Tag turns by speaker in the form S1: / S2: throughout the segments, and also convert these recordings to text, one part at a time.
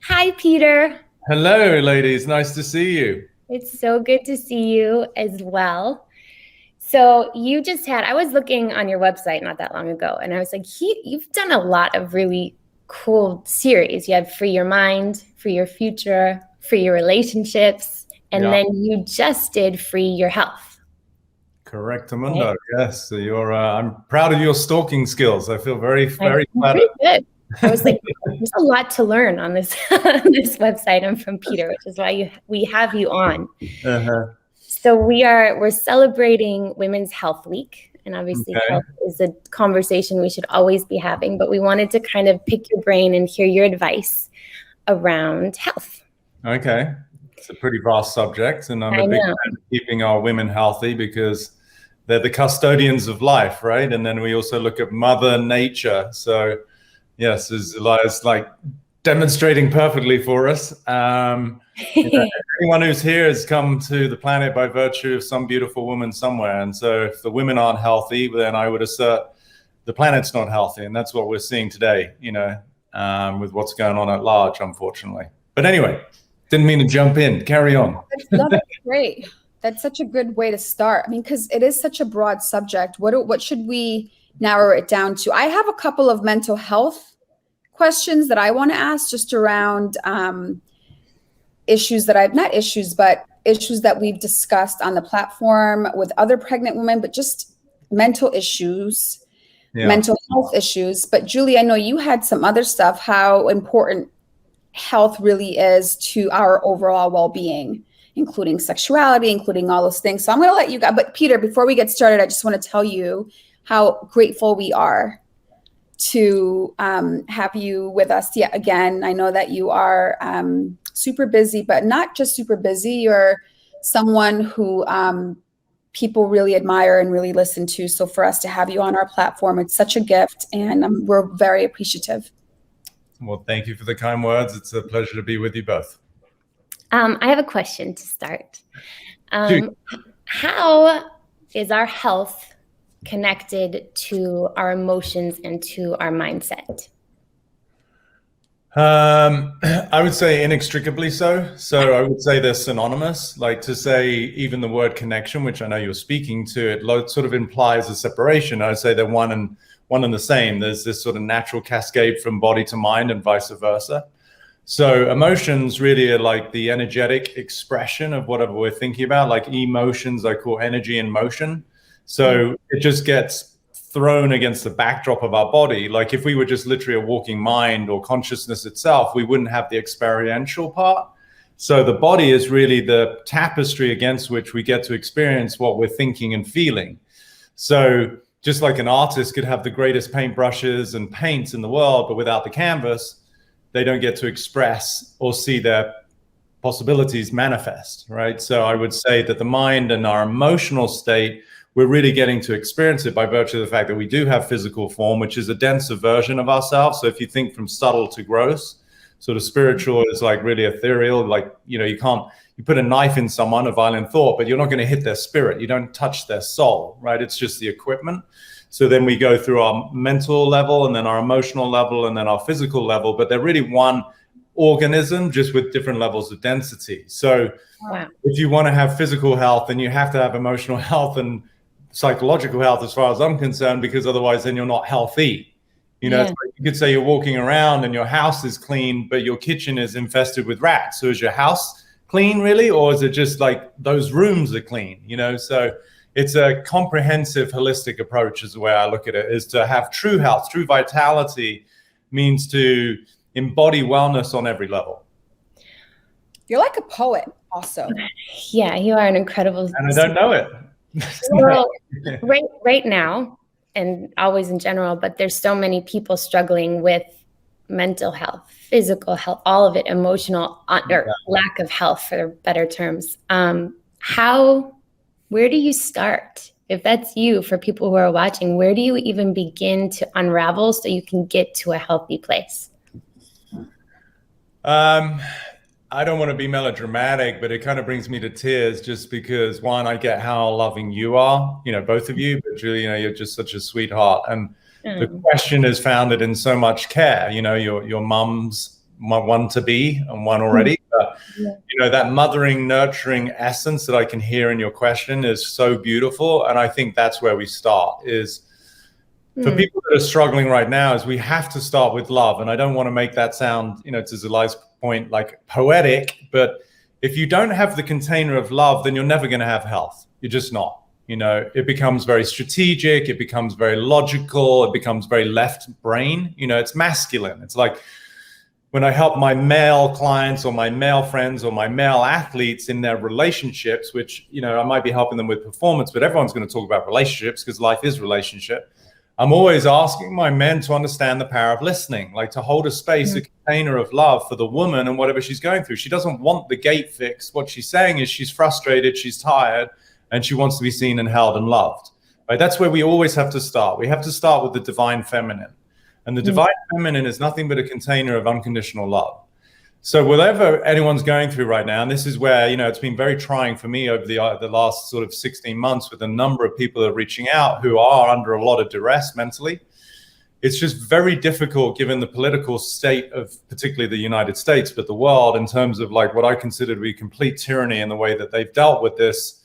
S1: Hi, Peter.
S2: Hello, ladies. Nice to see you.
S1: It's so good to see you as well. So you just had, I was looking on your website not that long ago, and I was like, you've done a lot of really cool series. You have Free Your Mind, Free Your Future, Free Your Relationships, and
S2: Yeah,
S1: then you just did Free Your Health,
S2: correct,
S1: right?
S2: Amundo. Yes, so I'm proud of your stalking skills. I feel very,
S1: I'm
S2: very
S1: pretty
S2: flattered.
S1: good. I was like, there's a lot to learn on this on this website. I'm from Peter, which is why we have you on.
S2: Uh-huh.
S1: So we're celebrating Women's Health Week, and obviously
S2: Okay.
S1: health is a conversation we should always be having, but we wanted to kind of pick your brain and hear your advice around health.
S2: Okay. It's a pretty vast subject, and I'm a
S1: I
S2: big
S1: know.
S2: fan of keeping our women healthy because they're the custodians of life, right? And then we also look at Mother Nature. So, yes, as Elias like demonstrating perfectly for us. You know, anyone who's here has come to the planet by virtue of some beautiful woman somewhere. And so if the women aren't healthy, then I would assert the planet's not healthy. And that's what we're seeing today, with what's going on at large, unfortunately. But anyway, didn't mean to jump in. Carry on.
S3: No, that's great. That's such a good way to start. I mean, because it is such a broad subject. What should we narrow it down to? I have a couple of mental health questions that I want to ask just around issues that I've not issues, but issues that we've discussed on the platform with other pregnant women, but just mental issues,
S2: Yeah.
S3: mental health issues. But Julie, I know you had some other stuff, how important health really is to our overall well-being, including sexuality, including all those things. So I'm going to let you go. But Peter, before we get started, I just want to tell you how grateful we are to have you with us yet again. I know that you are super busy, but not just super busy. You're someone who people really admire and really listen to. So for us to have you on our platform, it's such a gift, and we're very appreciative.
S2: Well, thank you for the kind words. It's a pleasure to be with you both.
S1: I have a question to start.
S2: Shoot.
S1: How is our health connected to our emotions and to our mindset?
S2: I would say inextricably so. So I would say they're synonymous. Like to say even the word connection, which I know you're speaking to, it sort of implies a separation. I would say they're one and the same. There's this sort of natural cascade from body to mind and vice versa. So emotions really are like the energetic expression of whatever we're thinking about. Like emotions, I call energy in motion. So it just gets thrown against the backdrop of our body. Like if we were just literally a walking mind or consciousness itself, we wouldn't have the experiential part. So the body is really the tapestry against which we get to experience what we're thinking and feeling. So just like an artist could have the greatest paintbrushes and paints in the world, but without the canvas, they don't get to express or see their possibilities manifest, right? So I would say that the mind and our emotional state, we're really getting to experience it by virtue of the fact that we do have physical form, which is a denser version of ourselves. So if you think from subtle to gross, sort of spiritual is like really ethereal. Like, you put a knife in someone, a violent thought, but you're not going to hit their spirit. You don't touch their soul, right? It's just the equipment. So then we go through our mental level and then our emotional level and then our physical level, but they're really one organism just with different levels of density. So if you want to have physical health, then you have to have emotional health and psychological health as far as I'm concerned, because otherwise then you're not healthy. It's like you could say you're walking around and your house is clean, but your kitchen is infested with rats. So is your house clean really? Or is it just like those rooms are clean, So it's a comprehensive, holistic approach is the way I look at it, is to have true health, true vitality means to embody wellness on every level.
S3: You're like a poet also.
S1: Yeah, you are an incredible.
S2: And I don't know it.
S1: Well, right now, and always in general, but there's so many people struggling with mental health, physical health, all of it, emotional or lack of health, for better terms. Where do you start? If that's you, for people who are watching, where do you even begin to unravel so you can get to a healthy place?
S2: I don't want to be melodramatic, but it kind of brings me to tears just because, one, I get how loving you are, both of you, but Julie, you're just such a sweetheart. And the question is founded in so much care, your mum's one to be and one already. But, that mothering, nurturing essence that I can hear in your question is so beautiful. And I think that's where we start is for people that are struggling right now is we have to start with love. And I don't want to make that sound, to Zulay's point, like poetic, but if you don't have the container of love, then you're never going to have health. You're just not. It becomes very strategic. It becomes very logical. It becomes very left brain. It's masculine. It's like when I help my male clients or my male friends or my male athletes in their relationships, which, I might be helping them with performance, but everyone's going to talk about relationships because life is relationship. I'm always asking my men to understand the power of listening, like to hold a space, a container of love for the woman and whatever she's going through. She doesn't want the gate fixed. What she's saying is she's frustrated, she's tired, and she wants to be seen and held and loved. Right? That's where we always have to start. We have to start with the divine feminine. And the divine feminine is nothing but a container of unconditional love. So whatever anyone's going through right now, and this is where, it's been very trying for me over the last sort of 16 months with a number of people that are reaching out who are under a lot of duress mentally. It's just very difficult given the political state of particularly the United States, but the world in terms of like what I consider to be complete tyranny in the way that they've dealt with this,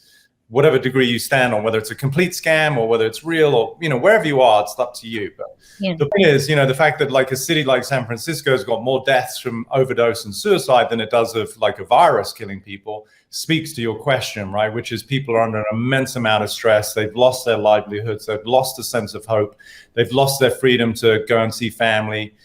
S2: whatever degree you stand on, whether it's a complete scam or whether it's real or, wherever you are, it's up to you. But the thing is, the fact that like a city like San Francisco has got more deaths from overdose and suicide than it does of like a virus killing people speaks to your question, right? Which is people are under an immense amount of stress. They've lost their livelihoods. They've lost a sense of hope. They've lost their freedom to go and see family.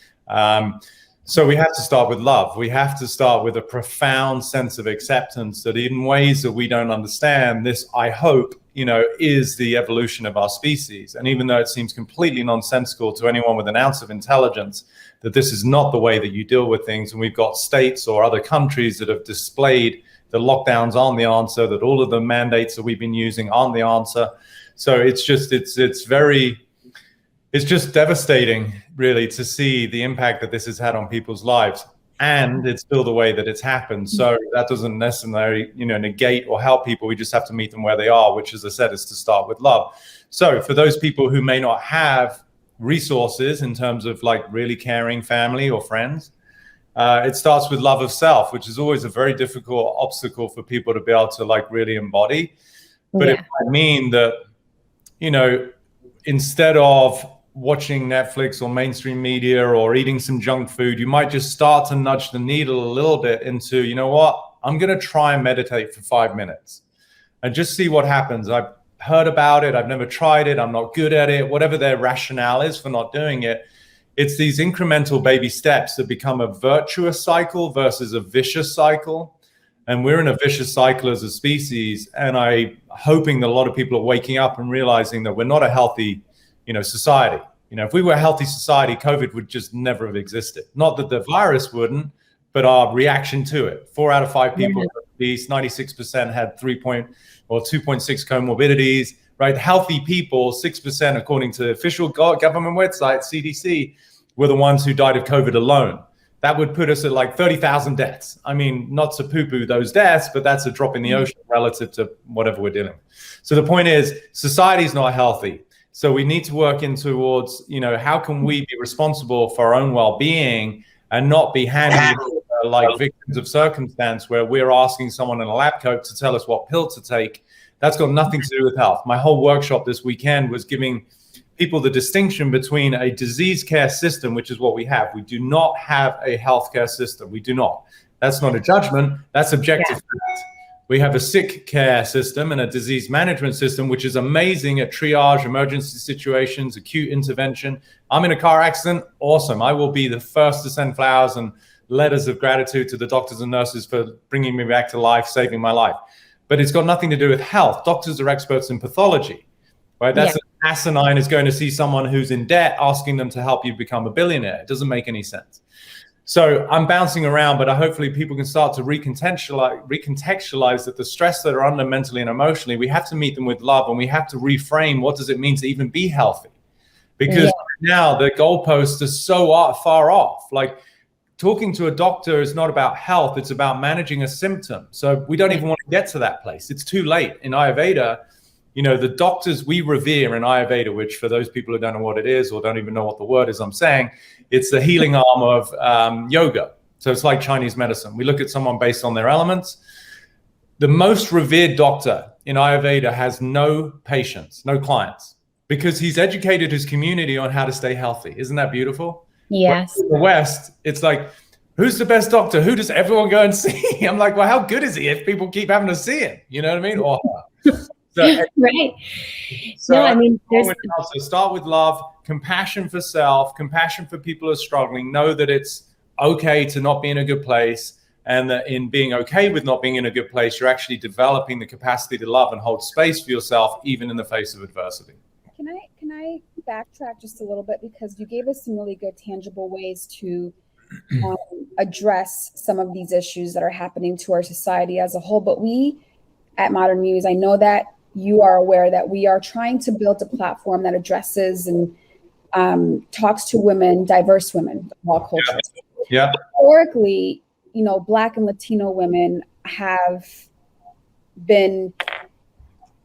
S2: So we have to start with love. We have to start with a profound sense of acceptance that in ways that we don't understand, this, I hope, is the evolution of our species. And even though it seems completely nonsensical to anyone with an ounce of intelligence, that this is not the way that you deal with things. And we've got states or other countries that have displayed the lockdowns aren't the answer, that all of the mandates that we've been using aren't the answer. So it's just devastating, really, to see the impact that this has had on people's lives. And it's still the way that it's happened. So that doesn't necessarily, negate or help people. We just have to meet them where they are, which, as I said, is to start with love. So for those people who may not have resources in terms of like really caring family or friends, it starts with love of self, which is always a very difficult obstacle for people to be able to like really embody. But it might mean that, instead of watching Netflix or mainstream media or eating some junk food, you might just start to nudge the needle a little bit into, I'm going to try and meditate for 5 minutes and just see what happens. I've heard about it. I've never tried it. I'm not good at it. Whatever their rationale is for not doing it, it's these incremental baby steps that become a virtuous cycle versus a vicious cycle. And we're in a vicious cycle as a species. And I'm hoping that a lot of people are waking up and realizing that we're not a healthy society. If we were a healthy society, COVID would just never have existed. Not that the virus wouldn't, but our reaction to it. 4 out of 5 people, at least 96% had 2.6 comorbidities, right? Healthy people, 6%, according to official government website, CDC, were the ones who died of COVID alone. That would put us at like 30,000 deaths. I mean, not to poo-poo those deaths, but that's a drop in the ocean relative to whatever we're dealing with. So the point is, society's not healthy. So we need to work in towards, how can we be responsible for our own well-being and not be handed like victims of circumstance where we're asking someone in a lab coat to tell us what pill to take. That's got nothing to do with health. My whole workshop this weekend was giving people the distinction between a disease care system, which is what we have. We do not have a healthcare system. We do not. That's not a judgment. That's objective fact. We have a sick care system and a disease management system, which is amazing at triage, emergency situations, acute intervention. I'm in a car accident. Awesome. I will be the first to send flowers and letters of gratitude to the doctors and nurses for bringing me back to life, saving my life. But it's got nothing to do with health. Doctors are experts in pathology, right? That's asinine is going to see someone who's in debt, asking them to help you become a billionaire. It doesn't make any sense. So I'm bouncing around, but hopefully people can start to recontextualize that the stress that are under mentally and emotionally, we have to meet them with love, and we have to reframe what does it mean to even be healthy? Because now the goalposts are so far off. Like talking to a doctor is not about health, it's about managing a symptom. So we don't even want to get to that place. It's too late. In Ayurveda, the doctors we revere in Ayurveda, which for those people who don't know what it is or don't even know what the word is I'm saying, it's the healing arm of yoga, So it's like Chinese medicine. We look at someone based on their elements. The most revered doctor in Ayurveda has no patients, no clients, because he's educated his community on how to stay healthy. Isn't that beautiful?
S1: Yes.
S2: In the West, it's like, who's the best doctor? Who does everyone go and see? I'm like, well, how good is he if people keep having to see him? You know what I mean? Or so,
S1: right.
S2: so
S1: No, I mean,
S2: so start with love, compassion for self, compassion for people who are struggling. Know that it's okay to not be in a good place, and that in being okay with not being in a good place, you're actually developing the capacity to love and hold space for yourself, even in the face of adversity.
S3: Can I backtrack just a little bit, because you gave us some really good tangible ways to address some of these issues that are happening to our society as a whole. But we at Modern Muse, I know that you are aware that we are trying to build a platform that addresses and talks to women, diverse women of all cultures.
S2: Yeah.
S3: Historically, you know, Black and Latino women have been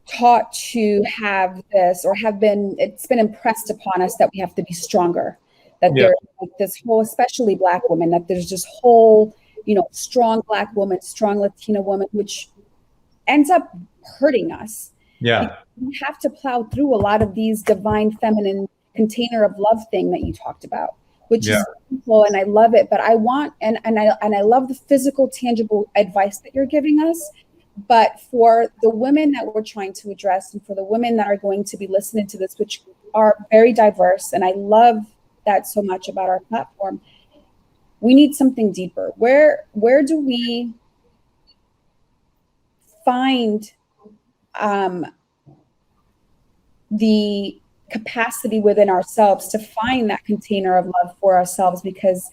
S3: taught to have this, or it's been impressed upon us that we have to be stronger, that there's like this whole, especially Black women, that there's this whole, you know, strong Black woman, strong Latino woman, which ends up hurting us.
S2: Yeah.
S3: We have to plow through a lot of these divine feminine container of love thing that you talked about, which is beautiful, and I love it. But I want, and I love the physical, tangible advice that you're giving us. But for the women that we're trying to address, and for the women that are going to be listening to this, which are very diverse, and I love that so much about our platform, we need something deeper. Where do we find the capacity within ourselves to find that container of love for ourselves? Because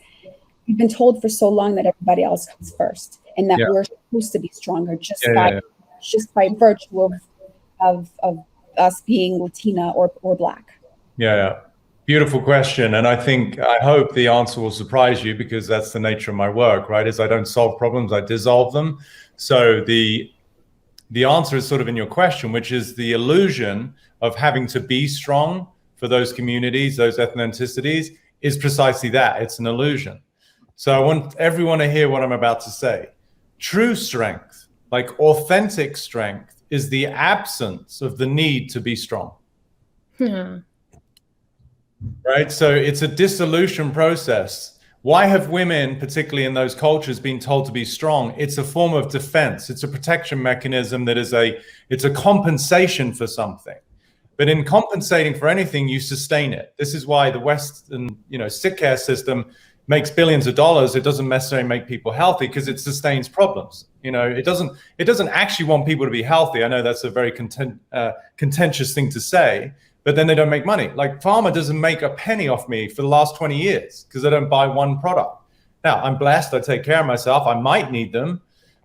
S3: we've been told for so long that everybody else comes first, and that we're supposed to be stronger just by virtue of us being Latina or Black.
S2: Yeah. Beautiful question. And I hope the answer will surprise you, because that's the nature of my work, right? Is I don't solve problems, I dissolve them. So the answer is sort of in your question, which is the illusion of having to be strong for those communities, those ethnicities, is precisely that. It's an illusion. So I want everyone to hear what I'm about to say. True strength, like authentic strength, is the absence of the need to be strong. Right? So it's a dissolution process. Why have women, particularly in those cultures, been told to be strong? It's a form of defense. It's a protection mechanism that it's a compensation for something. But in compensating for anything, you sustain it. This is why the Western, sick care system makes billions of dollars. It doesn't necessarily make people healthy, because it sustains problems. It doesn't actually want people to be healthy. I know that's a very contentious thing to say, but then they don't make money. Like pharma doesn't make a penny off me for the last 20 years because I don't buy one product. Now, I'm blessed. I take care of myself. I might need them.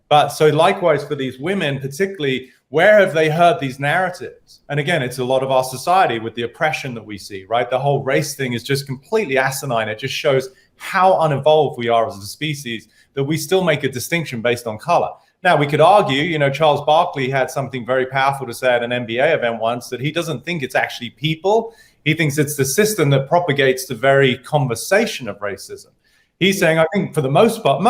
S2: But so likewise for these women, particularly, where have they heard these narratives? And again, it's a lot of our society with the oppression that we see, right? The whole race thing is just completely asinine. It just shows how unevolved we are as a species, that we still make a distinction based on color. Now, we could argue, Charles Barkley had something very powerful to say at an NBA event once, that he doesn't think it's actually people. He thinks it's the system that propagates the very conversation of racism. He's saying, I think for the most part,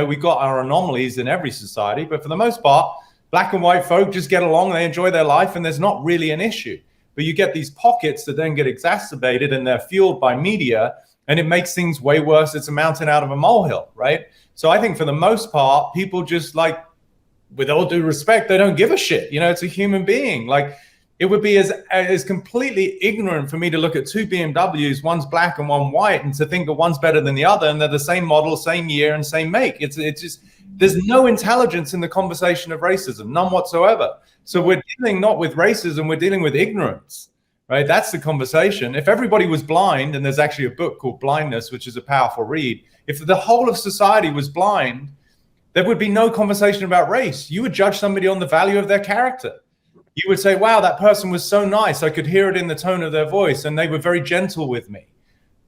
S2: we've got our anomalies in every society, but for the most part, Black and white folk just get along, they enjoy their life, and there's not really an issue. But you get these pockets that then get exacerbated, and they're fueled by media, and it makes things way worse. It's a mountain out of a molehill, right? So I think for the most part, people just, like, with all due respect, they don't give a shit. It's a human being. Like, it would be as completely ignorant for me to look at two BMWs, one's black and one white, and to think that one's better than the other, and they're the same model, same year, and same make. It's just, there's no intelligence in the conversation of racism, none whatsoever. So we're dealing not with racism, we're dealing with ignorance, right? That's the conversation. If everybody was blind, and there's actually a book called Blindness, which is a powerful read, if the whole of society was blind, there would be no conversation about race. You would judge somebody on the value of their character. You would say, wow, that person was so nice. I could hear it in the tone of their voice, and they were very gentle with me.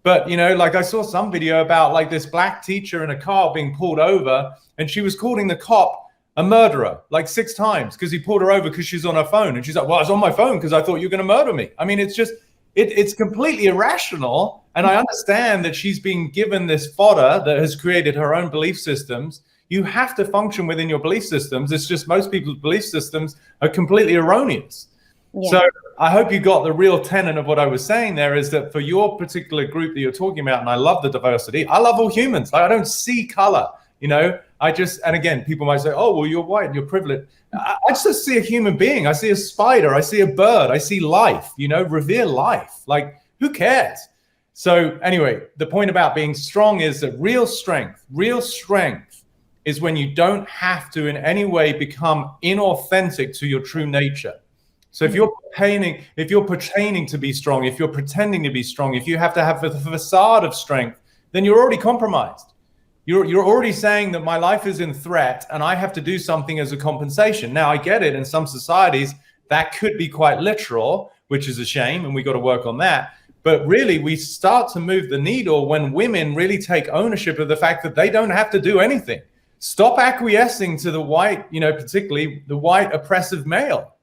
S2: But, like I saw some video about like this black teacher in a car being pulled over, and she was calling the cop a murderer like 6 times because he pulled her over because she's on her phone. And she's like, well, I was on my phone because I thought you were going to murder me. I mean, it's It's completely irrational. And I understand that she's being given this fodder that has created her own belief systems. You have to function within your belief systems. It's just most people's belief systems are completely erroneous. Yeah. So I hope you got the real tenet of what I was saying there, is that for your particular group that you're talking about, and I love the diversity, I love all humans. I don't see color, you know, and again, people might say, oh, well, you're white and you're privileged. I just see a human being. I see a spider. I see a bird. I see life, you know, revere life. Like, who cares? So anyway, the point about being strong is that real strength is when you don't have to in any way become inauthentic to your true nature. So if you're pertaining to be strong, if you're pretending to be strong, if you have to have the facade of strength, then you're already compromised. You're already saying that my life is in threat and I have to do something as a compensation. Now, I get it. In some societies, that could be quite literal, which is a shame, and we got to work on that. But really, we start to move the needle when women really take ownership of the fact that they don't have to do anything. Stop acquiescing to the white, you know, particularly the white oppressive male.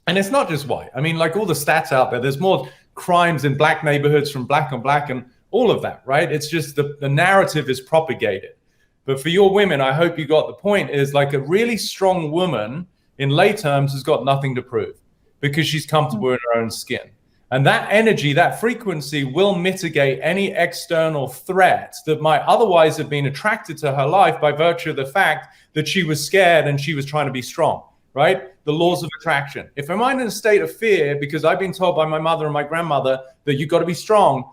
S2: And it's not just white. I mean, like all the stats out there, there's more crimes in black neighborhoods from black on black and all of that, right? It's just the narrative is propagated. But for your women, I hope you got the point, is like a really strong woman in lay terms has got nothing to prove because she's comfortable in her own skin. And that energy, that frequency will mitigate any external threat that might otherwise have been attracted to her life by virtue of the fact that she was scared and she was trying to be strong, right? The laws of attraction. If I'm in a state of fear because I've been told by my mother and my grandmother that you've got to be strong,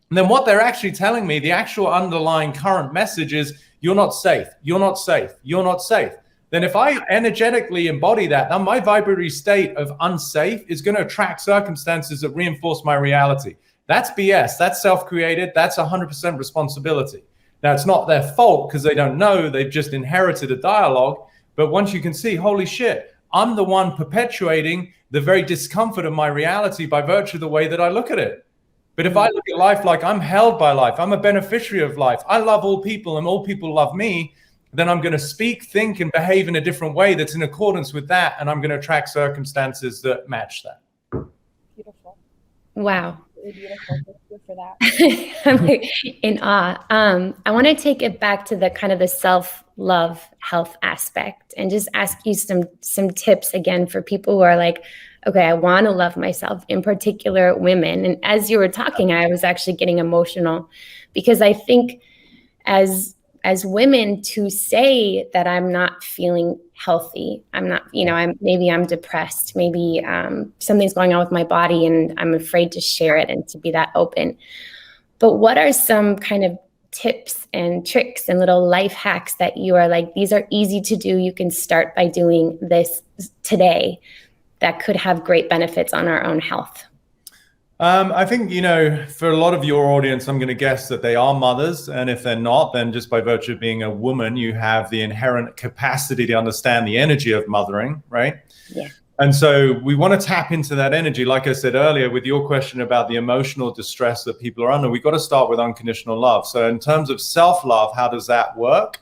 S2: then what they're actually telling me, the actual underlying current message is, you're not safe, you're not safe, you're not safe. Then if I energetically embody that, then my vibratory state of unsafe is going to attract circumstances that reinforce my reality. That's BS. That's self-created. That's 100% responsibility. Now, it's not their fault because they don't know. They've just inherited a dialogue. But once you can see, holy shit, I'm the one perpetuating the very discomfort of my reality by virtue of the way that I look at it. But if I look at life like I'm held by life, I'm a beneficiary of life, I love all people and all people love me, then I'm going to speak, think, and behave in a different way that's in accordance with that. And I'm going to attract circumstances that match that.
S3: Beautiful.
S1: Wow.
S3: Really beautiful. Thank you for that.
S1: I'm like in awe. I want to take it back to the kind of the self-love health aspect and just ask you some tips again for people who are like, okay, I want to love myself, in particular women. And as you were talking, I was actually getting emotional because I think as women, to say that I'm not feeling healthy, I'm not, you know, I'm depressed, maybe something's going on with my body and I'm afraid to share it and to be that open. But what are some kind of tips and tricks and little life hacks that you are like, these are easy to do, you can start by doing this today, that could have great benefits on our own health?
S2: I think, you know, for a lot of your audience, I'm going to guess that they are mothers. And if they're not, then just by virtue of being a woman, you have the inherent capacity to understand the energy of mothering, right?
S1: Yeah.
S2: And so we want to tap into that energy. Like I said earlier, with your question about the emotional distress that people are under, we've got to start with unconditional love. So in terms of self-love, how does that work?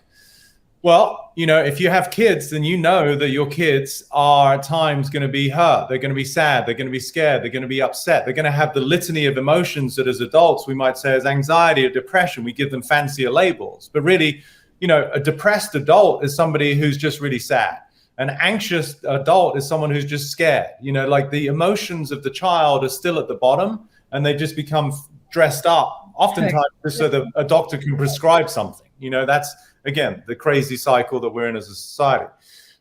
S2: Well, you know, if you have kids, then you know that your kids are at times going to be hurt. They're going to be sad. They're going to be scared. They're going to be upset. They're going to have the litany of emotions that as adults, we might say as anxiety or depression. We give them fancier labels. But really, you know, a depressed adult is somebody who's just really sad. An anxious adult is someone who's just scared. You know, like the emotions of the child are still at the bottom and they just become dressed up, oftentimes just so that a doctor can prescribe something. You know, that's, again, the crazy cycle that we're in as a society.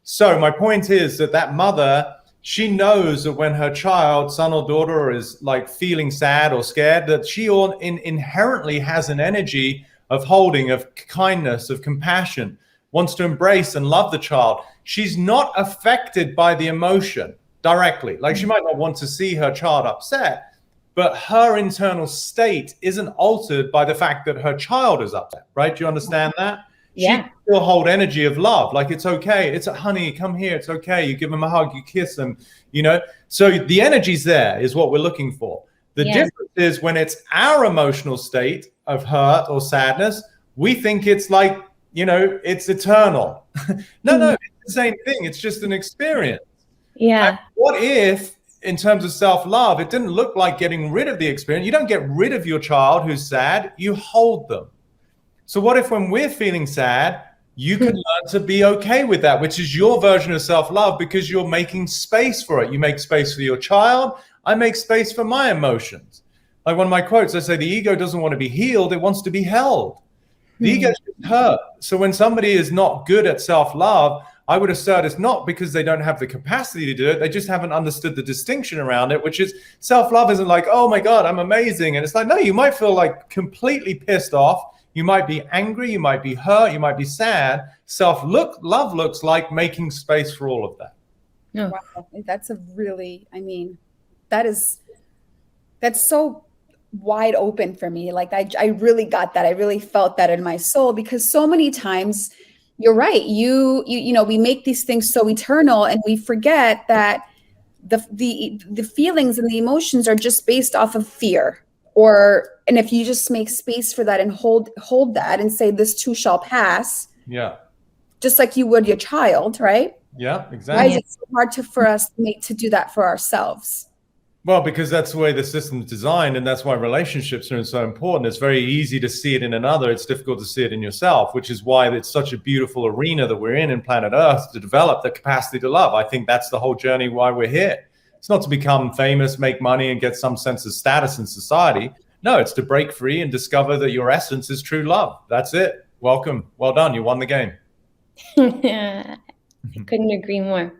S2: So my point is that mother, she knows that when her child, son or daughter, is like feeling sad or scared, that she inherently has an energy of holding, of kindness, of compassion, wants to embrace and love the child. She's not affected by the emotion directly. Like she might not want to see her child upset, but her internal state isn't altered by the fact that her child is upset, right? Do you understand that?
S1: Yeah.
S2: She still hold energy of love. Like, it's okay. It's honey, come here. It's okay. You give them a hug, you kiss them, you know? So the energy's there is what we're looking for. The difference is when it's our emotional state of hurt or sadness, we think it's like, you know, it's eternal. No, it's the same thing. It's just an experience.
S1: Yeah.
S2: And what if in terms of self-love, it didn't look like getting rid of the experience. You don't get rid of your child who's sad, you hold them. So what if when we're feeling sad, you can learn to be okay with that, which is your version of self-love, because you're making space for it. You make space for your child. I make space for my emotions. Like one of my quotes, I say, the ego doesn't want to be healed. It wants to be held. The ego is hurt. So when somebody is not good at self-love, I would assert it's not because they don't have the capacity to do it. They just haven't understood the distinction around it, which is self-love isn't like, oh my God, I'm amazing. And it's like, no, you might feel like completely pissed off. You might be angry, you might be hurt, you might be sad. Self-love looks like making space for all of that.
S1: No.
S3: Wow. That's a really, I mean, that's so wide open for me. Like I really got that. I really felt that in my soul, because so many times you're right. You know, we make these things so eternal and we forget that the feelings and the emotions are just based off of fear. And if you just make space for that and hold that and say, this too shall pass.
S2: Yeah.
S3: Just like you would your child, right?
S2: Yeah, exactly.
S3: Why is it so hard for us to do that for ourselves?
S2: Well, because that's the way the system's designed, and that's why relationships are so important. It's very easy to see it in another. It's difficult to see it in yourself, which is why it's such a beautiful arena that we're in planet Earth, to develop the capacity to love. I think that's the whole journey why we're here. It's not to become famous, make money, and get some sense of status in society. No, it's to break free and discover that your essence is true love. That's it. Welcome. Well done. You won the game.
S1: I couldn't agree more.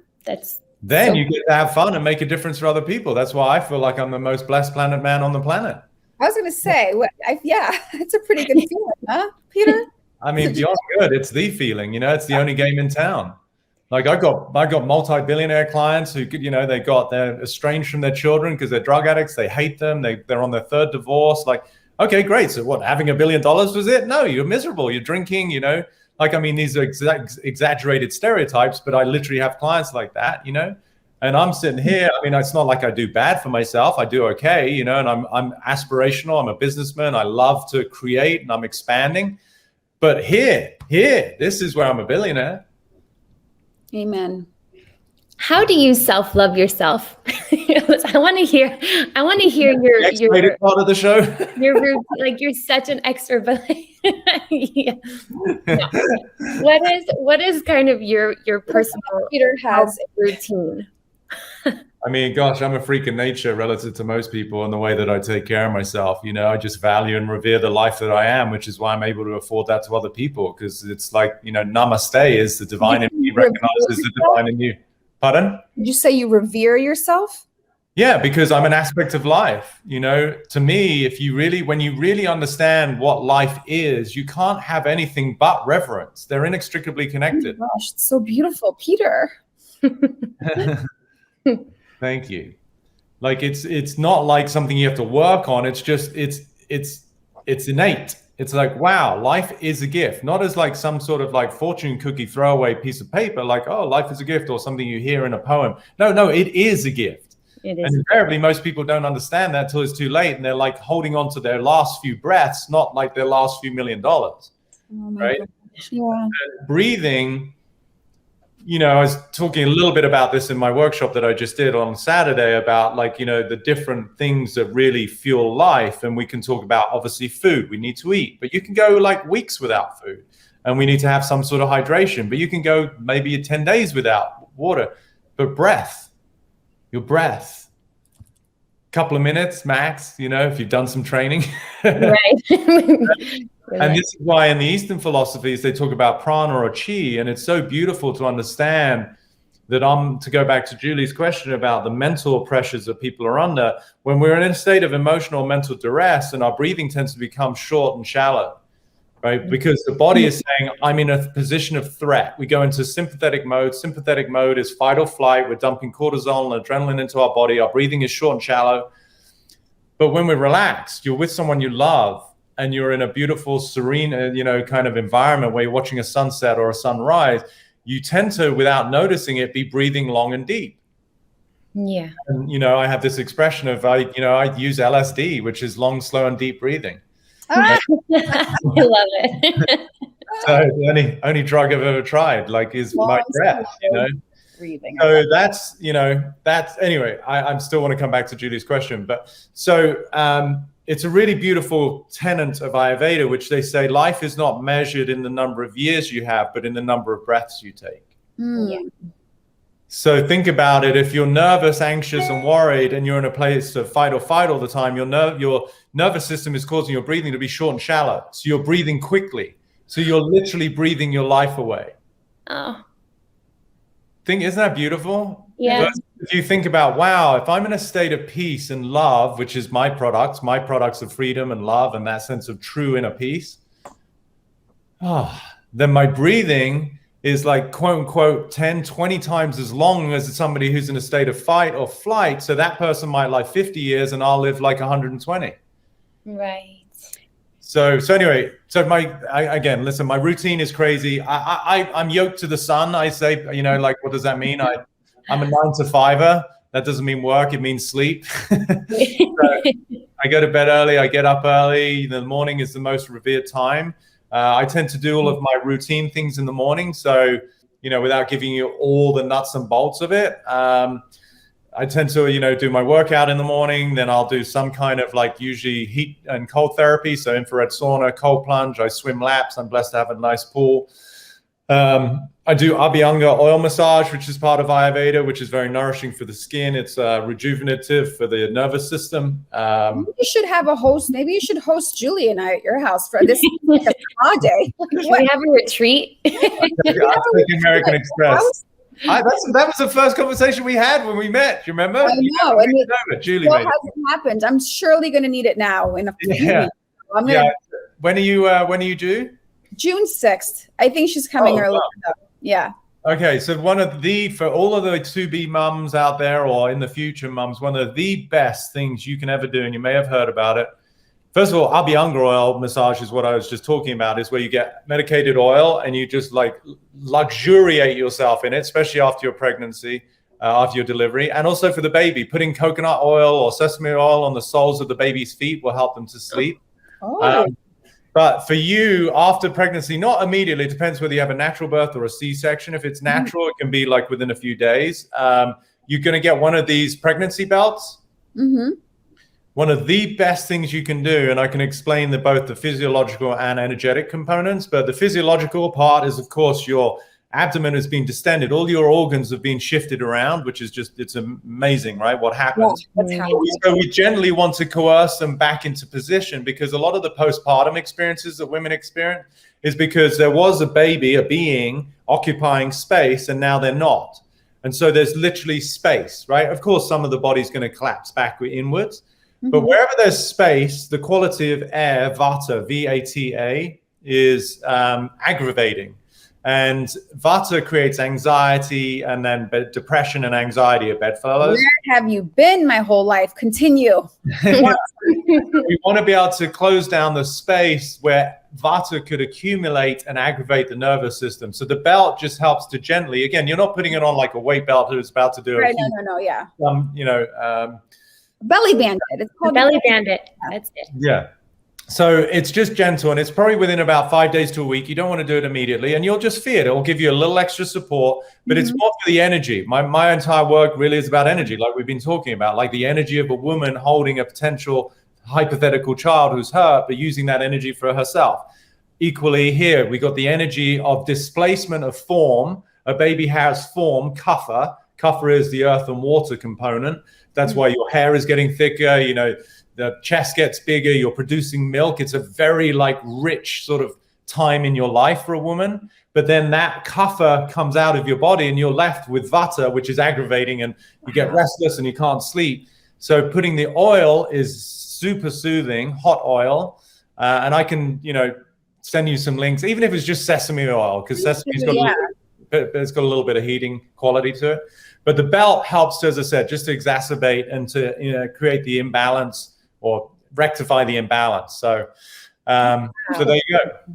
S2: Then you get to have fun and make a difference for other people. That's why I feel like I'm the most blessed planet man on the planet.
S3: I was going to say, yeah, it's a pretty good feeling, huh, Peter?
S2: I mean, beyond good, it's the feeling, it's the only game in town. Like I got multi-billionaire clients who, they're estranged from their children because they're drug addicts. They hate them. They're on their third divorce. Like, okay, great. So what, having $1 billion was it? No, you're miserable. You're drinking, like, I mean, these are exaggerated stereotypes, but I literally have clients like that, and I'm sitting here. I mean, it's not like I do bad for myself. I do okay, and I'm aspirational. I'm a businessman. I love to create and I'm expanding. But here, this is where I'm a billionaire.
S3: Amen.
S1: How do you self-love yourself? I want to hear your
S2: part of the show.
S1: You're such an expert, but yeah. No. What is kind of your personal
S3: Peter has
S1: routine?
S2: I mean, gosh, I'm a freak of nature relative to most people in the way that I take care of myself. I just value and revere the life that I am, which is why I'm able to afford that to other people. Because it's like, namaste is the divine in me recognizes the divine in you. Pardon?
S3: Did you say you revere yourself?
S2: Yeah, because I'm an aspect of life. To me, when you really understand what life is, you can't have anything but reverence. They're inextricably connected.
S3: Oh my gosh, it's so beautiful, Peter.
S2: Thank you. Like it's not like something you have to work on. It's just it's innate. It's like, wow, life is a gift, not as like some sort of like fortune cookie throwaway piece of paper, like, oh, life is a gift, or something you hear in a poem. No, it is a gift.
S1: It is.
S2: And invariably, most people don't understand that till it's too late, and they're like holding on to their last few breaths, not like their last few $1 million.
S3: Oh my
S2: right?
S3: gosh. Yeah.
S2: And breathing. I was talking a little bit about this in my workshop that I just did on Saturday about the different things that really fuel life. And we can talk about obviously food we need to eat, but you can go like weeks without food and we need to have some sort of hydration, but you can go maybe 10 days without water. But your breath, couple of minutes max, if you've done some training.
S1: Right.
S2: And this is why in the Eastern philosophies, they talk about prana or chi. And it's so beautiful to understand that to go back to Julie's question about the mental pressures that people are under, when we're in a state of emotional or mental duress, and our breathing tends to become short and shallow, right? Because the body is saying, I'm in a position of threat. We go into sympathetic mode. Sympathetic mode is fight or flight. We're dumping cortisol and adrenaline into our body. Our breathing is short and shallow. But when we're relaxed, you're with someone you love, and you're in a beautiful, serene, kind of environment where you're watching a sunset or a sunrise, you tend to, without noticing it, be breathing long and deep.
S1: Yeah.
S2: And, I have this expression of, I use LSD, which is long, slow, and deep breathing.
S1: I love it.
S2: So the only drug I've ever tried, is my breath,
S3: breathing.
S2: So that's, anyway, I'm still want to come back to Julie's question, but so it's a really beautiful tenet of Ayurveda, which they say life is not measured in the number of years you have, but in the number of breaths you take.
S1: Yeah.
S2: So think about it. If you're nervous, anxious, and worried, and you're in a place of fight or flight all the time, your nervous system is causing your breathing to be short and shallow. So you're breathing quickly. So you're literally breathing your life away.
S1: Oh.
S2: Isn't that beautiful?
S1: Yeah.
S2: But if you think about, wow, if I'm in a state of peace and love, which is my products of freedom and love and that sense of true inner peace, then my breathing is like, quote unquote, 10, 20 times as long as somebody who's in a state of fight or flight. So that person might live 50 years and I'll live like 120.
S1: Right.
S2: So anyway, again, listen, my routine is crazy. I'm yoked to the sun. I say, like, what does that mean? I'm a 9-to-5er. That doesn't mean work. It means sleep. So I go to bed early. I get up early. The morning is the most revered time. I tend to do all of my routine things in the morning. So, without giving you all the nuts and bolts of it, I tend to, do my workout in the morning. Then I'll do some kind of usually heat and cold therapy. So infrared sauna, cold plunge. I swim laps. I'm blessed to have a nice pool. I do Abhyanga oil massage, which is part of Ayurveda, which is very nourishing for the skin. It's rejuvenative for the nervous system.
S3: You should have a host. Maybe you should host Julie and I at your house for this spa day.
S1: Should we have a retreat?
S2: I take American Express. That was the first conversation we had when we met. Do you remember?
S3: I know. And
S2: Julie
S3: still hasn't happened. I'm surely going to need it now in a few weeks.
S2: When are you due?
S3: June 6th. I think she's coming early. Wow. Yeah.
S2: Okay, so for all of the to-be mums out there or in the future mums, one of the best things you can ever do, and you may have heard about it. First of all, Abhyanga oil massage is what I was just talking about, is where you get medicated oil and you just luxuriate yourself in it, especially after your pregnancy, after your delivery. And also for the baby, putting coconut oil or sesame oil on the soles of the baby's feet will help them to sleep. But for you, after pregnancy, not immediately, it depends whether you have a natural birth or a C-section. If it's natural, it can be within a few days. You're going to get one of these pregnancy belts. Mm-hmm. One of the best things you can do, and I can explain both the physiological and energetic components, but the physiological part is, of course, your abdomen has been distended. All your organs have been shifted around, which is it's amazing, right? What happens? Yeah, so we generally want to coerce them back into position, because a lot of the postpartum experiences that women experience is because there was a being occupying space and now they're not. And so there's literally space, right? Of course, some of the body's going to collapse back inwards. But wherever there's space, the quality of air, vata, V-A-T-A, is aggravating. And vata creates anxiety and then depression and anxiety at bedfellows.
S3: Where have you been my whole life? Continue.
S2: We want to be able to close down the space where vata could accumulate and aggravate the nervous system. So the belt just helps to gently, again, you're not putting it on like a weight belt who's about to do
S3: belly bandit. It's called
S1: belly bandit. That's it.
S2: Yeah. So it's just gentle, and it's probably within about 5 days to a week. You don't want to do it immediately, and you'll just feel it. It will give you a little extra support, but it's more for the energy. My entire work really is about energy, like we've been talking about, like the energy of a woman holding a potential hypothetical child who's hurt, but using that energy for herself. Equally here, we got the energy of displacement of form. A baby has form, kapha. Kapha is the earth and water component. That's why your hair is getting thicker, the chest gets bigger, you're producing milk. It's a very rich sort of time in your life for a woman. But then that kapha comes out of your body and you're left with vata, which is aggravating, and you get restless and you can't sleep. So putting the oil is super soothing, hot oil. And I can, send you some links, even if it's just sesame oil, because sesame's it's got a little bit of heating quality to it. But the belt helps, as I said, just to exacerbate and to create the imbalance or rectify the imbalance. So, so there you go.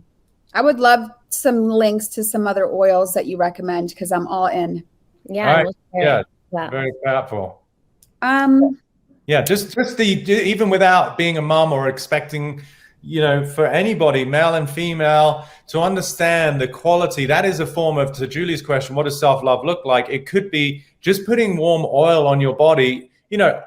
S3: I would love some links to some other oils that you recommend, because I'm all in.
S1: Yeah.
S2: Right. Very powerful.
S3: Yeah,
S2: just even without being a mom or expecting for anybody, male and female, to understand the quality, that is a form of, to Julie's question, what does self-love look like? It could be just putting warm oil on your body.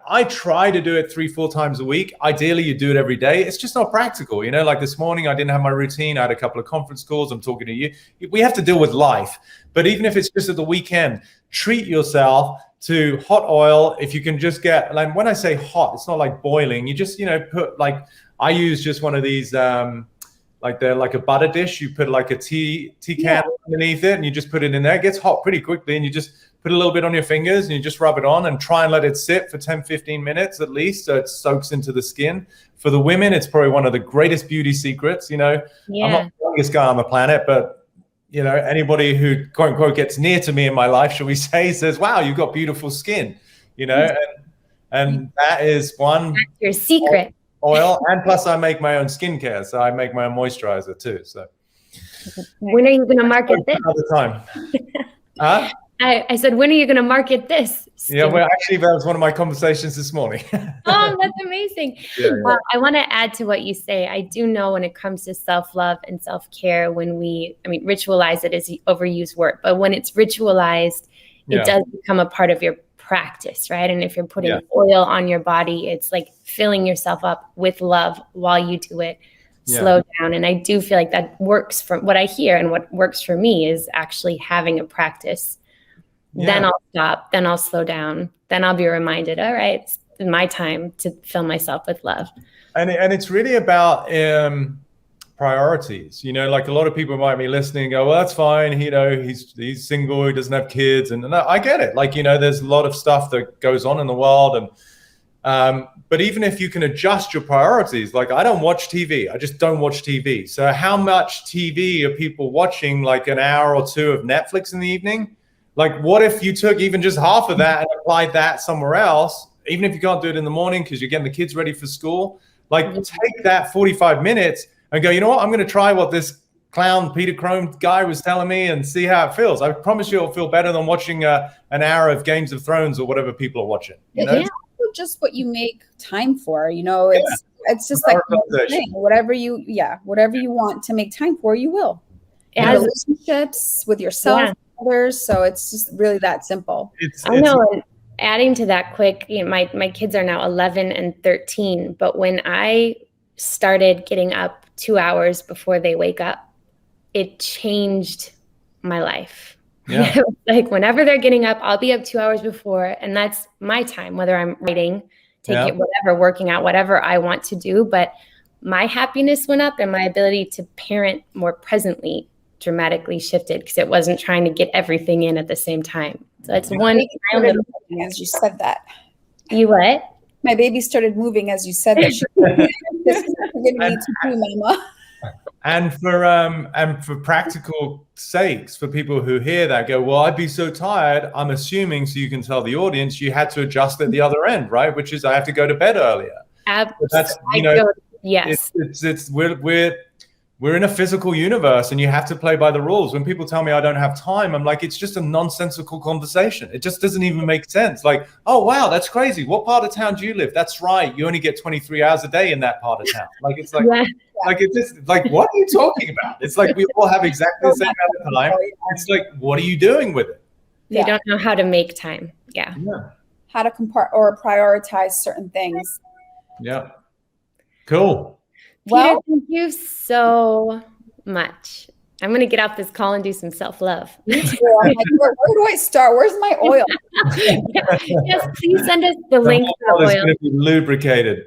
S2: I try to do it 3-4 times a week. Ideally, you do it every day. It's just not practical. Like this morning, I didn't have my routine. I had a couple of conference calls. I'm talking to you. We have to deal with life. But even if it's just at the weekend, treat yourself to hot oil. If you can just get, like when I say hot, it's not like boiling. You just, put like, I use just one of these, like they're like a butter dish. You put like a tea can underneath it, and you just put it in there. It gets hot pretty quickly, and you just put a little bit on your fingers, and you just rub it on and try and let it sit for 10-15 minutes at least, so it soaks into the skin. For the women, it's probably one of the greatest beauty secrets. I'm not the youngest guy on the planet, but anybody who quote unquote gets near to me in my life, shall we say, says, wow, you've got beautiful skin, and that is one.
S1: That's your secret.
S2: Oil, and plus I make my own skincare, so I make my own moisturizer too. So
S1: when are you going to market this?
S2: Another time. Huh?
S1: I said, when are you going to market this?
S2: Yeah, well, actually, that was one of my conversations this morning.
S1: Oh, that's amazing.
S2: Yeah.
S1: I want to add to what you say. I do know when it comes to self-love and self-care, ritualize it is the overused word, but when it's ritualized, it does become a part of your practice, right? And if you're putting oil on your body, it's like filling yourself up with love while you do it. Slow down. And I do feel like that works from what I hear, and what works for me is actually having a practice. Then I'll stop, then I'll slow down, then I'll be reminded, all right, it's my time to fill myself with love.
S2: And it's really about priorities. Like a lot of people might be listening and go, well, that's fine. He's single, he doesn't have kids. And I get it. Like, there's a lot of stuff that goes on in the world. And but even if you can adjust your priorities, like I don't watch TV, I just don't watch TV. So how much TV are people watching, like an hour or two of Netflix in the evening? Like, what if you took even just half of that and applied that somewhere else, even if you can't do it in the morning because you're getting the kids ready for school? Like, take that 45 minutes and go, you know what? I'm going to try what this clown Peter Crone guy was telling me and see how it feels. I promise you it'll feel better than watching an hour of Games of Thrones or whatever people are watching.
S3: Yeah, just what you make time for. It's just like whatever you want to make time for, you will. In relationships with yourself. Others, so it's just really that simple.
S1: I know. And adding to that quick, my kids are now 11 and 13, but when I started getting up 2 hours before they wake up, it changed my life. Yeah. Like whenever they're getting up, I'll be up 2 hours before, and that's my time, whether I'm writing, whatever, working out, whatever I want to do. But my happiness went up, and my ability to parent more presently dramatically shifted because it wasn't trying to get everything in at the same time. So it's one.
S3: As you said that.
S1: You what?
S3: My baby started moving as you said that. This is giving me to do, Mama.
S2: And for practical sakes, for people who hear that go, well, I'd be so tired. I'm assuming, so you can tell the audience, you had to adjust at the other end, right? Which is I have to go to bed earlier.
S1: Absolutely.
S2: That's
S1: yes.
S2: It's we're in a physical universe, and you have to play by the rules. When people tell me I don't have time, I'm like, it's just a nonsensical conversation. It just doesn't even make sense. Like, oh, wow, that's crazy. What part of town do you live? That's right. You only get 23 hours a day in that part of town. Like, it's like, like, it's just like, what are you talking about? It's like, we all have exactly the same amount of time. It's like, what are you doing with it?
S1: They don't know how to make time. Yeah.
S3: How to prioritize certain things.
S2: Yeah. Cool.
S1: Peter, thank you so much. I'm going to get off this call and do some self-love.
S3: Me too. I'm like, where do I start? Where's my oil?
S1: Yes, please send us the link to the oil.
S2: It's going to be lubricated.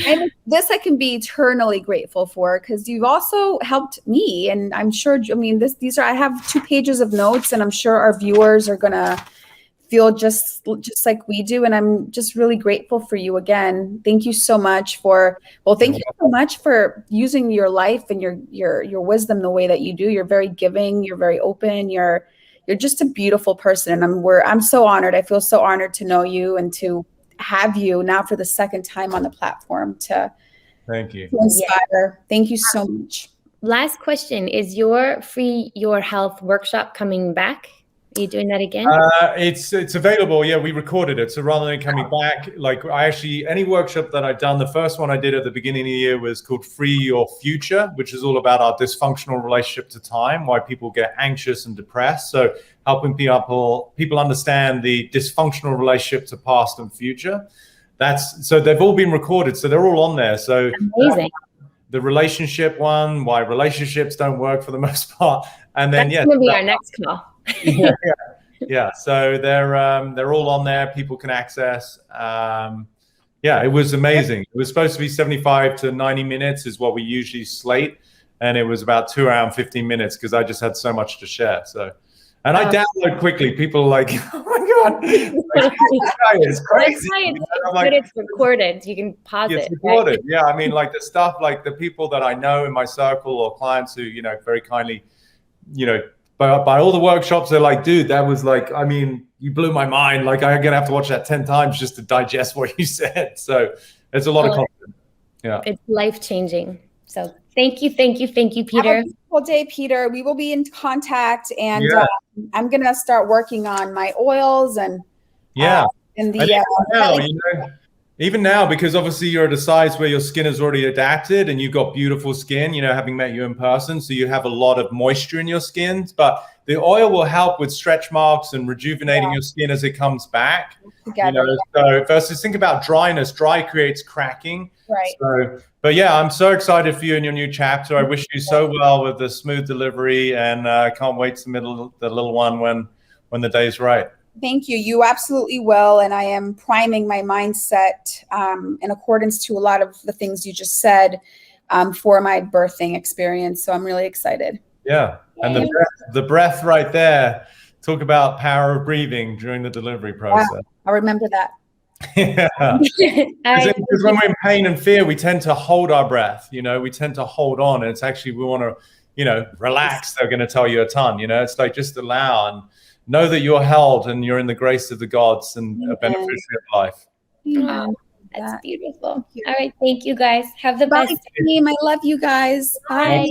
S3: And this I can be eternally grateful for, because you've also helped me. And I'm sure, I have 2 pages of notes, and I'm sure our viewers are going to feel just like we do. And I'm just really grateful for you again. Thank you so much thank you so much for using your life and your wisdom the way that you do. You're very giving, you're very open, you're just a beautiful person. And I'm so honored. I feel so honored to know you and to have you now for the second time on the platform to
S2: thank you.
S3: To inspire. Thank you so much.
S1: Last question. Is your Free Your Health workshop coming back? Are you doing that again?
S2: It's available. Yeah, we recorded it. So rather than coming back, like any workshop that I've done, the first one I did at the beginning of the year was called Free Your Future, which is all about our dysfunctional relationship to time, why people get anxious and depressed. So helping people understand the dysfunctional relationship to past and future. So they've all been recorded. So they're all on there. So
S1: amazing.
S2: The relationship one, why relationships don't work for the most part. And then,
S1: that's going to be our next call.
S2: Yeah. So they're all on there. People can access. Yeah, it was amazing. It was supposed to be 75 to 90 minutes is what we usually slate. And it was about 2 hours and 15 minutes because I just had so much to share. So, and I download quickly. People are like, oh my God, it's crazy.
S1: It's recorded. You can pause it.
S2: It's recorded. Right? Yeah. I mean, like the stuff, like the people that I know in my circle or clients who, very kindly, by all the workshops, they're like, dude, that was like, I mean, you blew my mind. Like, I'm going to have to watch that 10 times just to digest what you said. So it's a lot of content. Yeah.
S1: It's life-changing. So thank you, Peter.
S3: Have a beautiful day, Peter. We will be in contact, and I'm going to start working on my oils and
S2: even now, because obviously you're at a size where your skin has already adapted and you've got beautiful skin, having met you in person. So you have a lot of moisture in your skin, but the oil will help with stretch marks and rejuvenating your skin as it comes back. So versus think about dryness. Dry creates cracking.
S3: Right.
S2: So, but yeah, I'm so excited for you in your new chapter. I wish you so well with the smooth delivery, and can't wait to meet the little one when the day's right.
S3: Thank you. You absolutely will. And I am priming my mindset in accordance to a lot of the things you just said for my birthing experience. So I'm really excited.
S2: Yeah. And the breath right there. Talk about power of breathing during the delivery process.
S3: Wow. I'll remember that.
S2: Yeah. Because when we're in pain and fear, we tend to hold our breath. We tend to hold on. And it's actually, we want to, relax. They're going to tell you a ton. It's like just allow and know that you're held and you're in the grace of the gods and a beneficiary of life.
S1: Wow, that's beautiful. All right. Thank you, guys. Have the best
S3: team. I love you guys. Bye.